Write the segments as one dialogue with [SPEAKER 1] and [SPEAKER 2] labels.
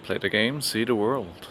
[SPEAKER 1] Play the game, see the world.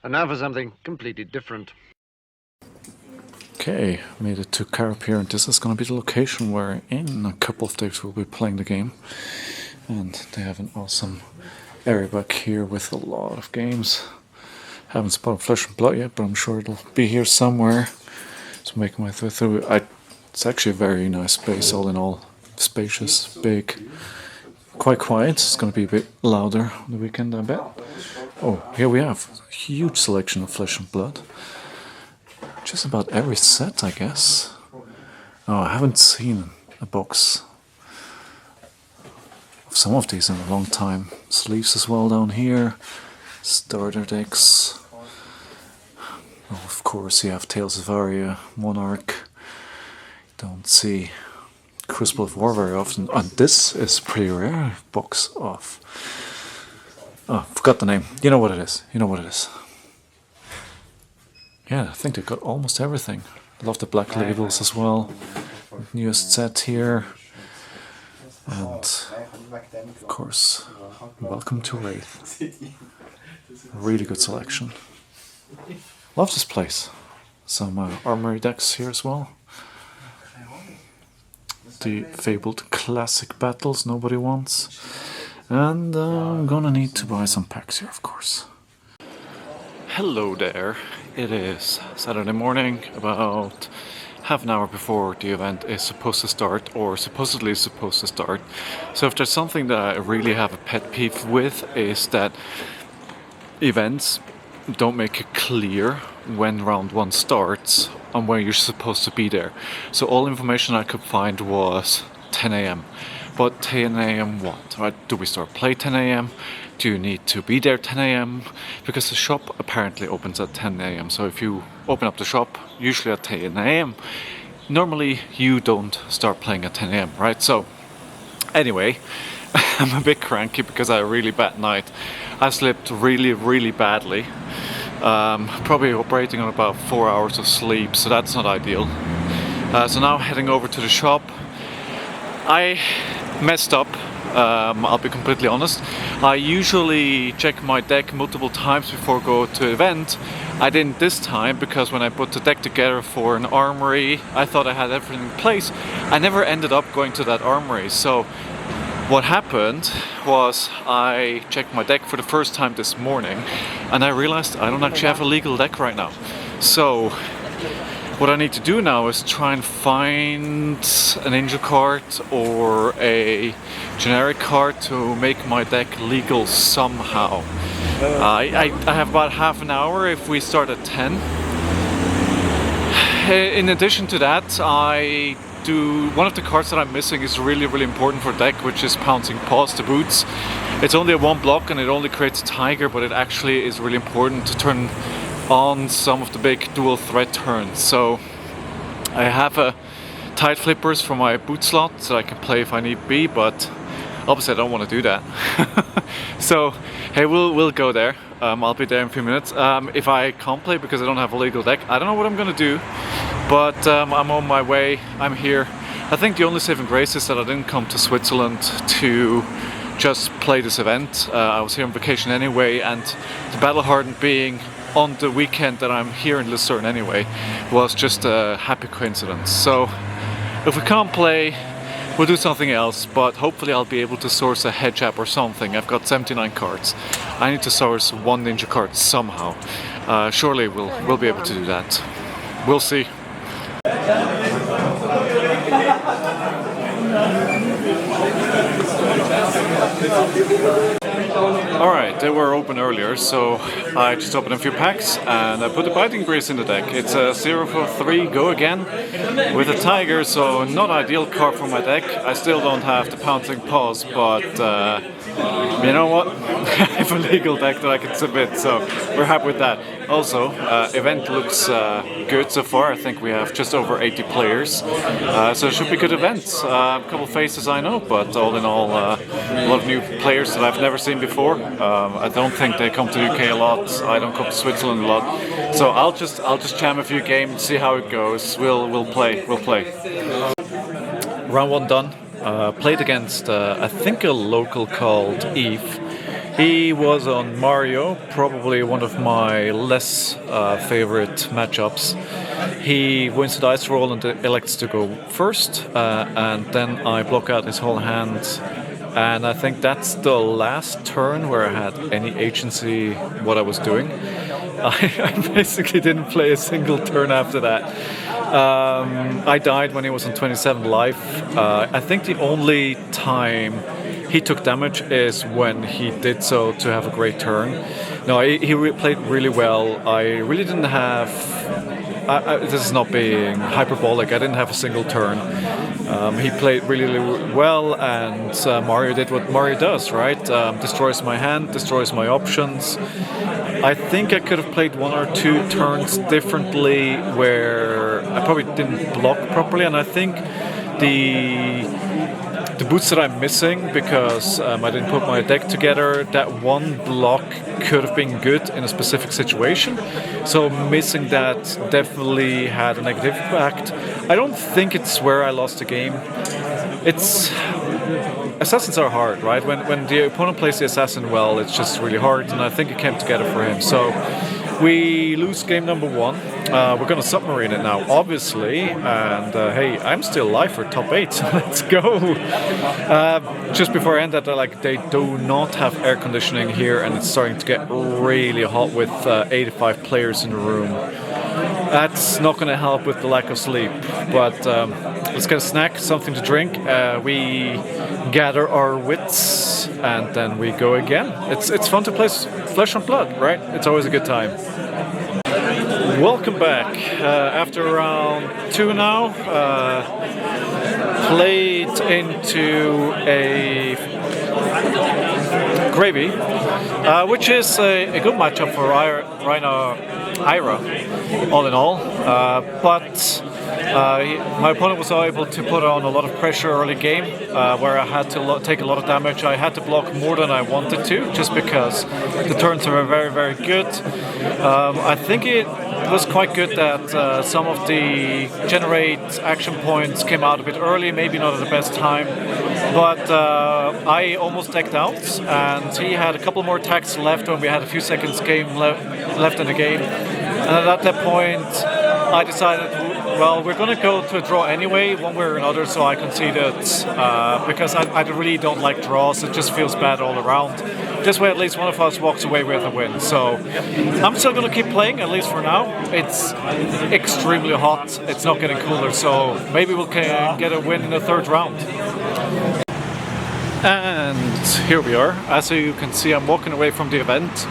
[SPEAKER 2] And now for something completely different.
[SPEAKER 1] Okay, made it to Carib here, and this is going to be the location where in a couple of days we'll be playing the game. And they have an awesome area back here with a lot of games. Haven't spotted Flesh and Blood yet, but I'm sure it'll be here somewhere. So making my way through. It's actually a very nice space, all in all. Spacious, big, quite quiet. It's going to be a bit louder on the weekend, I bet. Oh, here we have a huge selection of Flesh and Blood. Just about every set, I guess. Oh, I haven't seen a box of some of these in a long time. Sleeves as well down here. Starter decks. Oh, of course, you have Tales of Aria, Monarch. Don't see Crucible of War very often. And this is pretty rare box of... Oh, forgot the name. You know what it is. You know what it is. Yeah, I think they got almost everything. I love the black labels as well. Newest set here. And, of course, welcome to Wraith. Really good selection. Love this place. Some armory decks here as well. The fabled classic battles nobody wants. And I'm gonna need to buy some packs here, of course. Hello there. It is Saturday morning, about half an hour before the event is supposed to start, or supposedly supposed to start. So if there's something that I really have a pet peeve with, is that events don't make it clear when round one starts and when you're supposed to be there. So all information I could find was 10 a.m. but 10 a.m. what? Right? Do we start play 10 a.m.? Do you need to be there 10 a.m.? Because the shop apparently opens at 10 a.m. So if you open up the shop, usually at 10 a.m., normally you don't start playing at 10 a.m., right? So anyway, I'm a bit cranky because I had a really bad night. I slept really badly. Probably operating on about 4 hours of sleep, so that's not ideal. So now heading over to the shop. I messed up, I'll be completely honest. I usually check my deck multiple times before I go to the event. I didn't this time because when I put the deck together for an armory, I thought I had everything in place. I never ended up going to that armory. So what happened was I checked my deck for the first time this morning and I realized I don't actually have a legal deck right now. So what I need to do now is try and find an angel card or a generic card to make my deck legal somehow. I have about half an hour if we start at 10. In addition to that, one of the cards that I'm missing is really important for deck, which is Pouncing Paws, the boots. It's only a 1 block and it only creates a tiger, but it actually is really important to turn on some of the big dual threat turns. So I have a tide flippers for my boot slot so I can play if I need be, but obviously I don't want to do that. So hey, we'll go there. I'll be there in a few minutes. If I can't play because I don't have a legal deck, I don't know what I'm gonna do, but I'm on my way. I'm here. I think the only saving grace is that I didn't come to Switzerland to just play this event. I was here on vacation anyway, and the Battle Hardened being on the weekend that I'm here in Luzern anyway was just a happy coincidence. So if we can't play, we'll do something else, but hopefully I'll be able to source a head chap or something. I've got 79 cards. I need to source 1 ninja card somehow. Surely we'll be able to do that. We'll see. Alright, they were open earlier, so I just opened a few packs and I put the Biting Breeze in the deck. It's a 0 for 3, go again, with a tiger, so not ideal card for my deck. I still don't have the Pouncing Paws, but you know what? I have a legal deck that I can submit, so we're happy with that. Also, event looks good so far. I think we have just over 80 players, so it should be a good event. A couple faces I know, but all in all, a lot of new players that I've never seen before. I don't think they come to the UK a lot. I don't come to Switzerland a lot, so I'll just jam a few games, see how it goes. We'll play. Round 1 done. Played against I think a local called Eve. He was on Mario, probably one of my less favorite matchups. He wins the dice roll and elects to go first, and then I block out his whole hand. And I think that's the last turn where I had any agency what I was doing. I basically didn't play a single turn after that. I died when he was on 27 life. I think the only time he took damage is when he did so to have a great turn. No, he played really well. I really didn't have... this is not being hyperbolic. I didn't have a single turn. He played really well, and Mario did what Mario does, right? Destroys my hand, destroys my options. I think I could have played 1 or 2 turns differently where I probably didn't block properly, and I think the boots that I'm missing because I didn't put my deck together, that 1 block could have been good in a specific situation. So missing that definitely had a negative impact. I don't think it's where I lost the game. Assassins are hard, right? When the opponent plays the assassin well, it's just really hard, and I think it came together for him. So we lose game number 1. We're going to submarine it now, obviously, and hey, I'm still alive for top 8, so let's go. Just before I end that, they do not have air conditioning here, and it's starting to get really hot with 85 players in the room. That's not going to help with the lack of sleep, but let's get a snack, something to drink. We gather our wits, and then we go again. It's fun to play Flesh and Blood, right? It's always a good time. Welcome back. After round 2 now, played dropped into a gravy, which is a good matchup for Ira, all in all. But my opponent was able to put on a lot of pressure early game, where I had to take a lot of damage. I had to block more than I wanted to, just because the turns were very, very good. I think it was quite good that some of the generate action points came out a bit early, maybe not at the best time, but I almost decked out, and he had a couple more attacks left when we had a few seconds left in the game. And at that point, I decided, well, we're going to go to a draw anyway, one way or another, so I conceded, because I really don't like draws. It just feels bad all around. This way, at least one of us walks away with a win. So I'm still going to keep playing, at least for now. It's extremely hot. It's not getting cooler, so maybe we can get a win in the third round. And here we are. As you can see, I'm walking away from the event.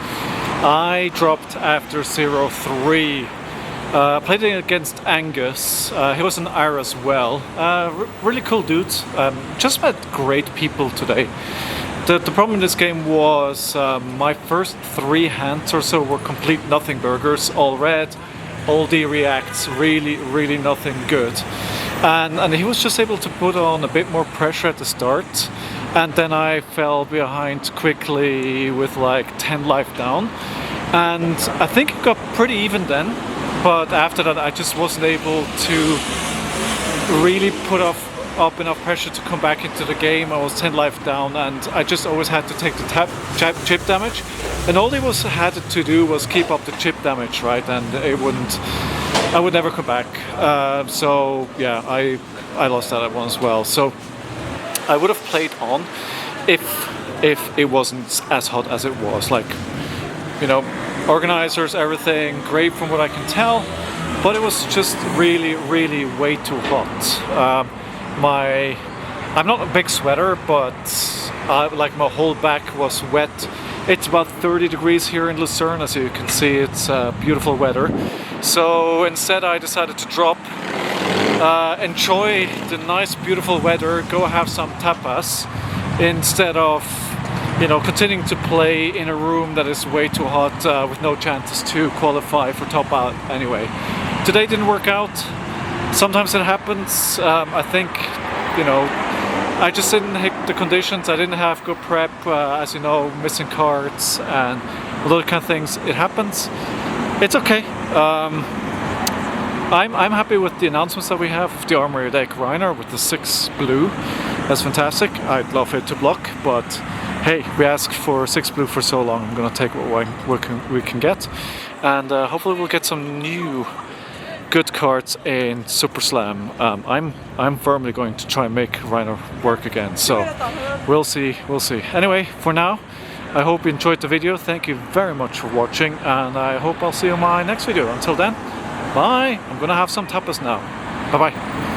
[SPEAKER 1] I dropped after 0-3. Played against Angus. He was an IR as well. Really cool dude. Just met great people today. The problem in this game was my first 3 hands or so were complete nothing burgers, all red, all D reacts, really nothing good. And he was just able to put on a bit more pressure at the start, and then I fell behind quickly with like 10 life down, and I think it got pretty even then, but after that I just wasn't able to really put up enough pressure to come back into the game. I was 10 life down, and I just always had to take the chip damage, and all he had to do was keep up the chip damage, right, and I would never come back. So yeah, I lost that one as well. So I would have played on if it wasn't as hot as it was. Like, you know, organizers, everything great from what I can tell, but it was just really way too hot. I'm not a big sweater, but like my whole back was wet. It's about 30 degrees here in Luzern, as you can see. It's beautiful weather. So instead I decided to drop, enjoy the nice beautiful weather, go have some tapas, instead of, you know, continuing to play in a room that is way too hot, with no chances to qualify for top out anyway. Today didn't work out. Sometimes it happens. I think, you know, I just didn't hit the conditions. I didn't have good prep, as you know, missing cards and all those kind of things. It happens. It's okay. I'm happy with the announcements that we have of the Armory deck Reiner with the 6 blue. That's fantastic. I'd love it to block, but hey, we asked for 6 blue for so long. I'm gonna take what we can get, and hopefully we'll get some new good cards in Super Slam. I'm firmly going to try and make Reiner work again, so we'll see. Anyway, for now, I hope you enjoyed the video. Thank you very much for watching, and I hope I'll see you in my next video. Until then, bye. I'm gonna have some tapas now. Bye bye.